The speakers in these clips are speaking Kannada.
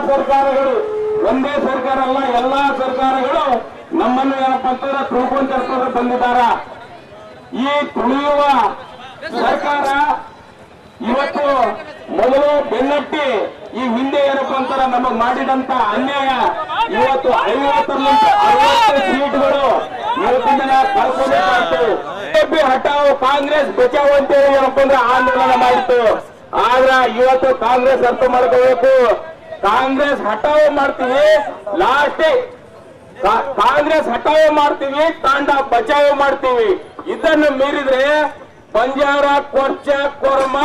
ಸರ್ಕಾರಗಳು, ಒಂದೇ ಸರ್ಕಾರ ಅಲ್ಲ, ಎಲ್ಲಾ ಸರ್ಕಾರಗಳು ನಮ್ಮನ್ನು ಏನಪ್ಪಾ ಅಂತಂದ್ರೆ ತುಳ್ಕೊಂಡ್ ಕರ್ಕೊಂಡು ಬಂದಿದ್ದಾರ. ಈ ತುಳಿಯುವ ಸರ್ಕಾರ ಇವತ್ತು ಮೊದಲು ಬೆನ್ನಟ್ಟಿ ಈ ಹಿಂದೆ ಏನಪ್ಪಾ ಅಂತಾರ ನಮಗ್ ಮಾಡಿದಂತ ಅನ್ಯಾಯ ಇವತ್ತು 50-60 ಸೀಟ್ಗಳು ಇವತ್ತಿನ ದಿನ ಕಳ್ಕೊಬೇಕಾಯ್ತು. ಬಿಜೆಪಿ ಹಟಾವ್ ಕಾಂಗ್ರೆಸ್ ಬಚಾವ್ ಅಂತೇಳಿ ಏನಪ್ಪಾ ಅಂದ್ರೆ ಆಂದೋಲನ ಮಾಡಿತ್ತು. ಆದ್ರ ಇವತ್ತು ಕಾಂಗ್ರೆಸ್ ಅರ್ಥ ಮಾಡ್ಕೋಬೇಕು, ಕಾಂಗ್ರೆಸ್ ಹಟಾವ್ ಮಾಡ್ತೀವಿ, ಲಾಸ್ಟ್ ಕಾಂಗ್ರೆಸ್ ಹಟಾವ್ ಮಾಡ್ತೀವಿ, ತಾಂಡ ಬಚಾವ್ ಮಾಡ್ತೀವಿ. ಇದನ್ನು ಮೀರಿದ್ರೆ ಬಂಜಾರ, ಕೊರ್ಚ, ಕೊರ್ಮ,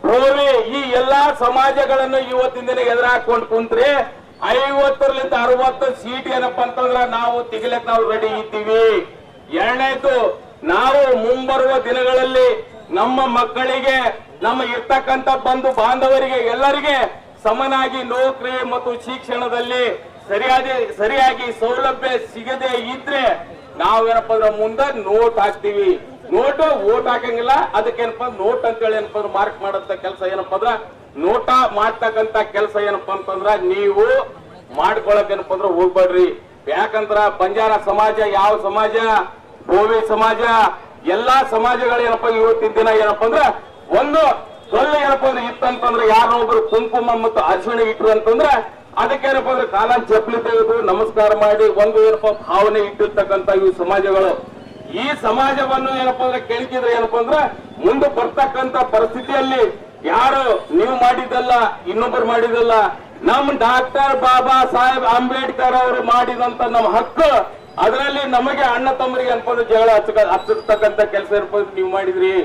ಭೋವಿ ಈ ಎಲ್ಲಾ ಸಮಾಜಗಳನ್ನು ಇವತ್ತಿನ ದಿನ ಎದುರಾಕೊಂಡು ಕುಂತ್ರೆ 50-60 ಸೀಟ್ ಏನಪ್ಪಾ ಅಂತಂದ್ರ ನಾವು ತೆಗಿಲಕ್ ನಾವು ರೆಡಿ ಇದ್ದೀವಿ. ಎರಡನೇದು, ನಾವು ಮುಂಬರುವ ದಿನಗಳಲ್ಲಿ ನಮ್ಮ ಮಕ್ಕಳಿಗೆ, ನಮ್ಮ ಇರ್ತಕ್ಕಂಥ ಬಂಧು ಬಾಂಧವರಿಗೆ ಎಲ್ಲರಿಗೆ ಸಮನಾಗಿ ನೌಕರಿ ಮತ್ತು ಶಿಕ್ಷಣದಲ್ಲಿ ಸರಿಯಾಗಿ ಸೌಲಭ್ಯ ಸಿಗದೆ ಇದ್ರೆ ನಾವೇನಪ್ಪ ಅಂದ್ರೆ ಮುಂದೆ ನೋಟ್ ಹಾಕ್ತಿವಿ. ನೋಟ್ ಓಟ್ ಹಾಕಂಗಿಲ್ಲ, ಅದಕ್ಕೇನಪ್ಪ ನೋಟ್ ಅಂತೇಳಿ ಏನಪ್ಪ ಅಂದ್ರೆ ಮಾರ್ಕ್ ಮಾಡಂತ ಕೆಲಸ ಏನಪ್ಪಾ ಅಂದ್ರ ನೋಟ ಮಾಡ್ತಕ್ಕಂತ ಕೆಲಸ ಏನಪ್ಪಾ ಅಂತಂದ್ರ ನೀವು ಮಾಡ್ಕೊಳಕ್ ಏನಪ್ಪ ಅಂದ್ರೆ ಹೋಗ್ಬೇಡ್ರಿ. ಯಾಕಂದ್ರ ಬಂಜಾರ ಸಮಾಜ ಯಾವ ಸಮಾಜ, ಭೋವಿ ಸಮಾಜ, ಎಲ್ಲಾ ಸಮಾಜಗಳು ಏನಪ್ಪ ಇವತ್ತಿನ ದಿನ ಏನಪ್ಪಾ ಅಂದ್ರ ಒಂದು ಸೊಳ್ಳೆ ಏನಪ್ಪಾ ಅಂದ್ರೆ ಇತ್ತಂತಂದ್ರೆ ಯಾರೋ ಒಬ್ರು ಕುಂಕುಮ ಮತ್ತು ಅರಿಶಿಣ ಇಟ್ರು ಅಂತಂದ್ರ ಅದಕ್ಕೇನಪ್ಪ ಅಂದ್ರೆ ಕಾಲ ಚಪ್ಪಲಿ ತೆಗೆದು ನಮಸ್ಕಾರ ಮಾಡಿ ಒಂದು ಏನಪ್ಪ ಭಾವನೆ ಇಟ್ಟಿರ್ತಕ್ಕಂಥ ಇವು ಸಮಾಜಗಳು. ಈ ಸಮಾಜವನ್ನು ಏನಪ್ಪಾ ಅಂದ್ರೆ ಕೆಣಕಿದ್ರೆ ಏನಪ್ಪಾ ಅಂದ್ರೆ ಮುಂದೆ ಬರ್ತಕ್ಕಂತ ಪರಿಸ್ಥಿತಿಯಲ್ಲಿ ಯಾರು ನೀವು ಮಾಡಿದ್ದಲ್ಲ, ಇನ್ನೊಬ್ಬರು ಮಾಡಿದಲ್ಲ, ನಮ್ ಡಾಕ್ಟರ್ ಬಾಬಾ ಸಾಹೇಬ್ ಅಂಬೇಡ್ಕರ್ ಅವರು ಮಾಡಿದಂತ ನಮ್ಮ ಹಕ್ಕು, ಅದರಲ್ಲಿ ನಮಗೆ ಅಣ್ಣ ತಮ್ಮರಿಗೆ ಅನ್ಕೊಂಡು ಜಗಳ ಹಚ್ಚತಕ್ಕಂತ ಕೆಲಸ ಇರ್ಬೋದು ನೀವು ಮಾಡಿದ್ರಿ.